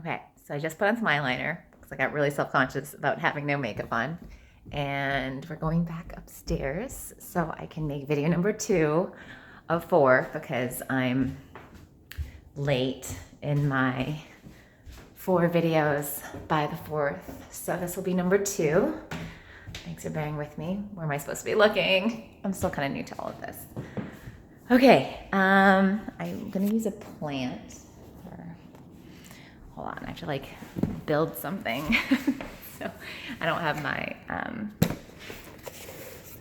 Okay, so I just put on some eyeliner because I got really self-conscious about having no makeup on. And we're going back upstairs so I can make video number 2 of 4 because I'm late in my 4 videos by the 4th. So this will be number 2. Thanks for bearing with me. Where am I supposed to be looking? I'm still kind of new to all of this. Okay, I'm gonna use a plant. Hold on, I have to like build something. So I don't have my,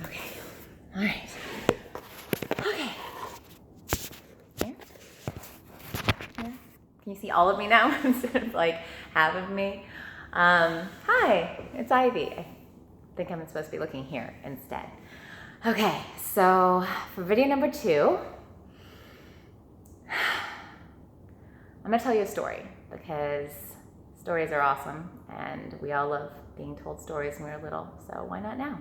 okay, all right. Okay. Here. Here. Can you see all of me now instead of like half of me? Hi, it's Ivy. I think I'm supposed to be looking here instead. Okay, so for video number 2, I'm gonna tell you a story because stories are awesome and we all love being told stories when we were little, so why not now?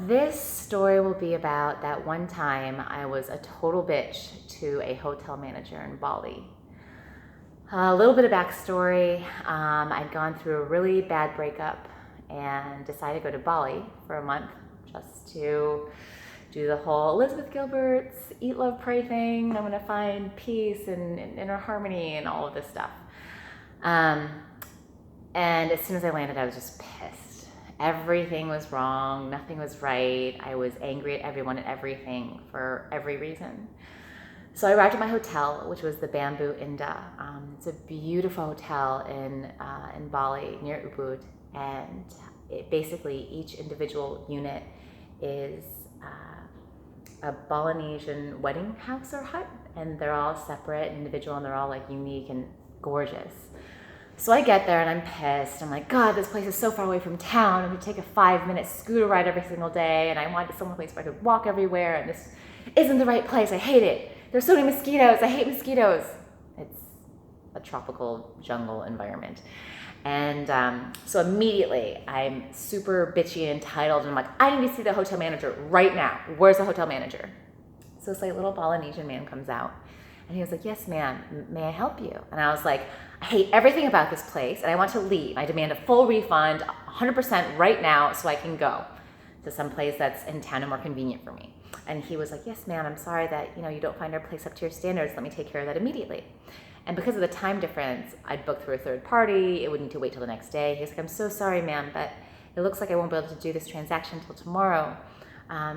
This story will be about that one time I was a total bitch to a hotel manager in Bali. A little bit of backstory, I'd gone through a really bad breakup and decided to go to Bali for a month just to do the whole Elizabeth Gilbert's eat, love, pray thing. I'm gonna find peace and inner harmony and all of this stuff. And as soon as I landed, I was just pissed. Everything was wrong, nothing was right. I was angry at everyone and everything for every reason. So I arrived at my hotel, which was the Bamboo Indah. It's a beautiful hotel in Bali near Ubud, and basically each individual unit is a Balinesian wedding house or hut, and they're all separate and individual, and they're all like unique and gorgeous. So I get there and I'm pissed. I'm like, God, this place is so far away from town. I'm gonna take a 5-minute scooter ride every single day, and I wanted some place where I could walk everywhere, and this isn't the right place. I hate it. There's so many mosquitoes. I hate mosquitoes. It's a tropical jungle environment. And so immediately I'm super bitchy and entitled, and I'm like, I need to see the hotel manager right now. Where's the hotel manager? So this like little Polynesian man comes out, and he was like, yes, ma'am, may I help you? And I was like, I hate everything about this place, and I want to leave. I demand a full refund, 100% right now, so I can go to some place that's in town and more convenient for me. And he was like, yes, ma'am, I'm sorry that you don't find our place up to your standards. Let me take care of that immediately. And because of the time difference, I'd booked through a third party. It would need to wait till the next day. He was like, I'm so sorry, ma'am, but it looks like I won't be able to do this transaction until tomorrow.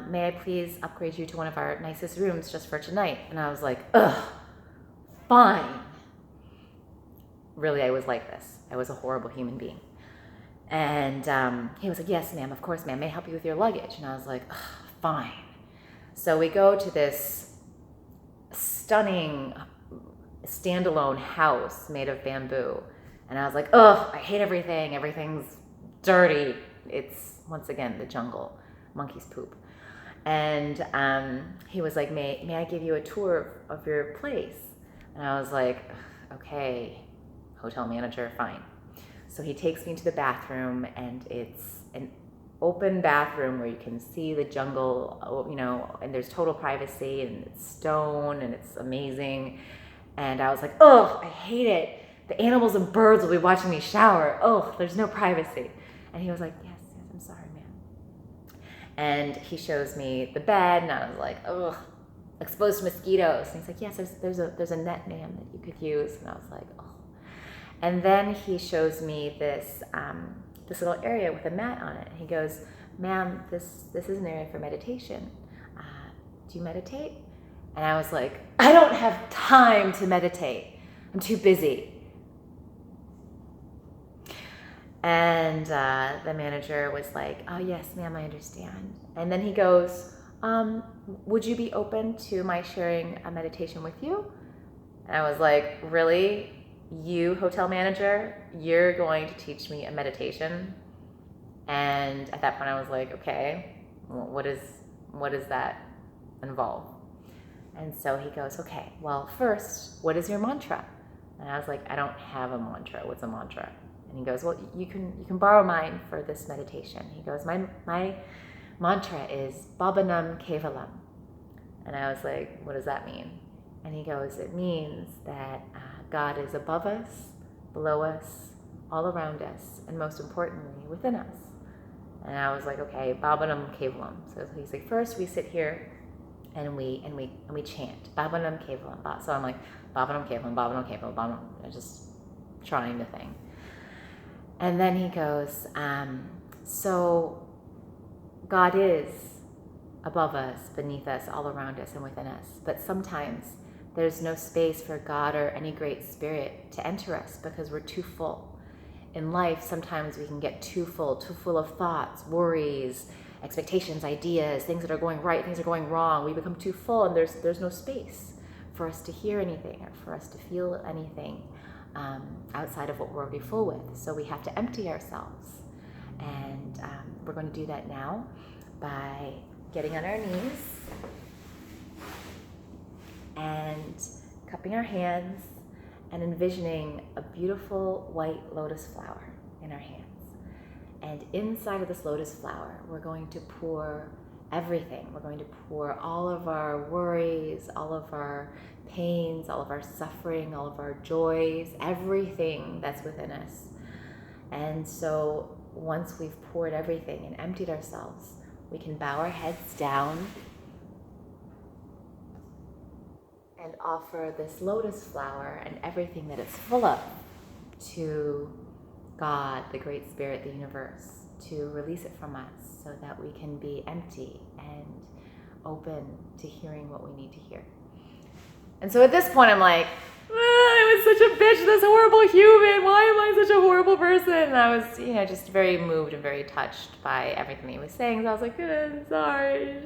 May I please upgrade you to one of our nicest rooms just for tonight? And I was like, ugh, fine. Really, I was like this. I was a horrible human being. And he was like, yes, ma'am, of course, ma'am. May I help you with your luggage? And I was like, ugh, fine. So we go to this stunning standalone house made of bamboo. And I was like, ugh, I hate everything. Everything's dirty. It's, once again, the jungle. Monkeys poop. And he was like, may I give you a tour of your place? And I was like, okay, hotel manager, fine. So he takes me to the bathroom, and it's an open bathroom where you can see the jungle, and there's total privacy, and it's stone, and it's amazing. And I was like, oh, I hate it. The animals and birds will be watching me shower. Oh, there's no privacy. And he was like, yes, I'm sorry, ma'am. And he shows me the bed, and I was like, oh, exposed to mosquitoes. And he's like, yes, there's a net, ma'am, that you could use. And I was like, oh. And then he shows me this little area with a mat on it. He goes, ma'am, this is an area for meditation. Do you meditate? And I was like, I don't have time to meditate. I'm too busy. And the manager was like, oh, yes, ma'am, I understand. And then he goes, would you be open to my sharing a meditation with you? And I was like, really? You, hotel manager, you're going to teach me a meditation? And at that point I was like, okay, what does that involve? And so he goes, okay, well, first, what is your mantra? And I was like, I don't have a mantra. What's a mantra? And he goes, well, you can borrow mine for this meditation. He goes, my mantra is Bhavanam Kevalam. And I was like, what does that mean? And he goes, it means that God is above us, below us, all around us, and most importantly, within us. And I was like, okay, Babanam Kevalam. So he's like, first we sit here and we chant Babanam Kevalam. So I'm like, Babanam Kevalam, Babanam Kevalam, Babanam, just trying the thing. And then he goes, so God is above us, beneath us, all around us, and within us. But sometimes there's no space for God or any great spirit to enter us because we're too full. In life, sometimes we can get too full of thoughts, worries, expectations, ideas, things that are going right, things are going wrong. We become too full, and there's no space for us to hear anything or for us to feel anything outside of what we're already full with. So we have to empty ourselves. And we're going to do that now by getting on our knees and cupping our hands and envisioning a beautiful white lotus flower in our hands. And inside of this lotus flower, we're going to pour everything. We're going to pour all of our worries, all of our pains, all of our suffering, all of our joys, everything that's within us. And so once we've poured everything and emptied ourselves, we can bow our heads down and offer this lotus flower and everything that it's full of to God, the Great Spirit, the universe, to release it from us so that we can be empty and open to hearing what we need to hear. And so at this point, I'm like, I was such a bitch, this horrible human. Why am I such a horrible person? And I was, just very moved and very touched by everything he was saying. So I was like, I'm sorry.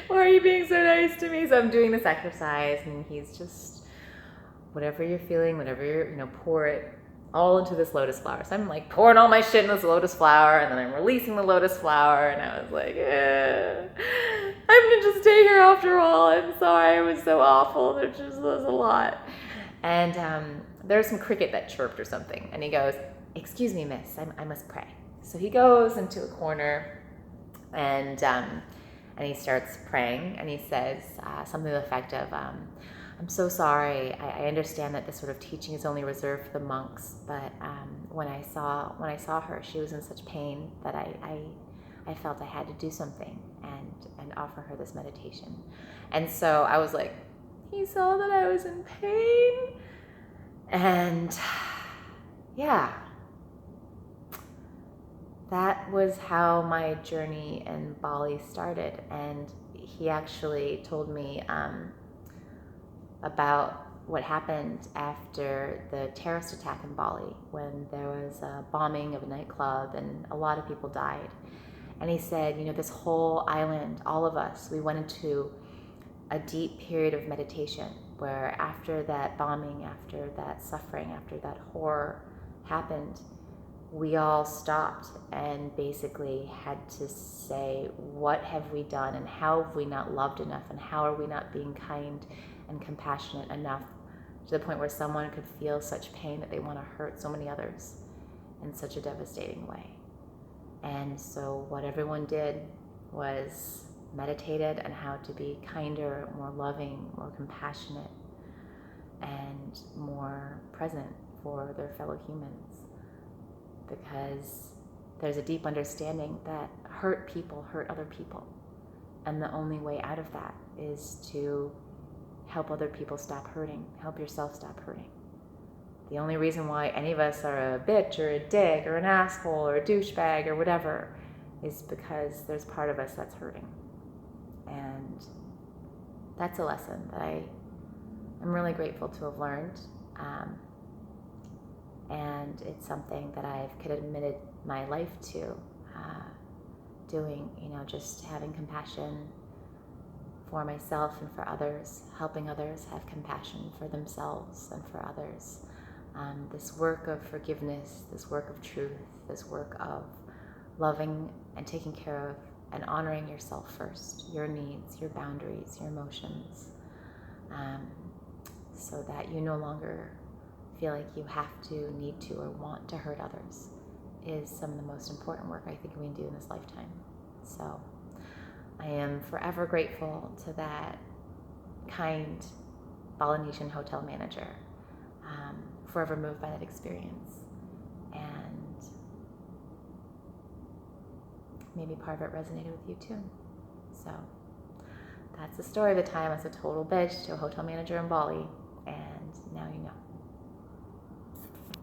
Why are you being so nice to me? So I'm doing this exercise, and he's just, whatever you're feeling, whatever you're, pour it all into this lotus flower. So I'm like pouring all my shit in this lotus flower, and then I'm releasing the lotus flower, and I was like, I'm gonna just stay here after all. I'm sorry, it was so awful. There just was a lot. And there was some cricket that chirped or something, and he goes, excuse me, miss, I must pray. So he goes into a corner, and he starts praying, and he says something to the effect of, I'm so sorry. I understand that this sort of teaching is only reserved for the monks, but when I saw her, she was in such pain that I felt I had to do something and offer her this meditation. And so I was like, he saw that I was in pain, and yeah, that was how my journey in Bali started. And he actually told me about what happened after the terrorist attack in Bali, when there was a bombing of a nightclub and a lot of people died. And he said, this whole island, all of us, we went into a deep period of meditation where after that bombing, after that suffering, after that horror happened, we all stopped and basically had to say, what have we done, and how have we not loved enough, and how are we not being kind and compassionate enough, to the point where someone could feel such pain that they want to hurt so many others in such a devastating way. And so what everyone did was meditated on how to be kinder, more loving, more compassionate, and more present for their fellow humans. Because there's a deep understanding that hurt people hurt other people. And the only way out of that is to help other people stop hurting, help yourself stop hurting. The only reason why any of us are a bitch or a dick or an asshole or a douchebag or whatever is because there's part of us that's hurting. And that's a lesson that I'm really grateful to have learned. And it's something that I've committed my life to doing, just having compassion for myself and for others, helping others have compassion for themselves and for others. This work of forgiveness, this work of truth, this work of loving and taking care of and honoring yourself first, your needs, your boundaries, your emotions, so that you no longer feel like you have to, need to, or want to hurt others, is some of the most important work I think we can do in this lifetime. So I am forever grateful to that kind Balinesian hotel manager. forever moved by that experience. And maybe part of it resonated with you too. So that's the story of the time I was a total bitch to a hotel manager in Bali, and now you know.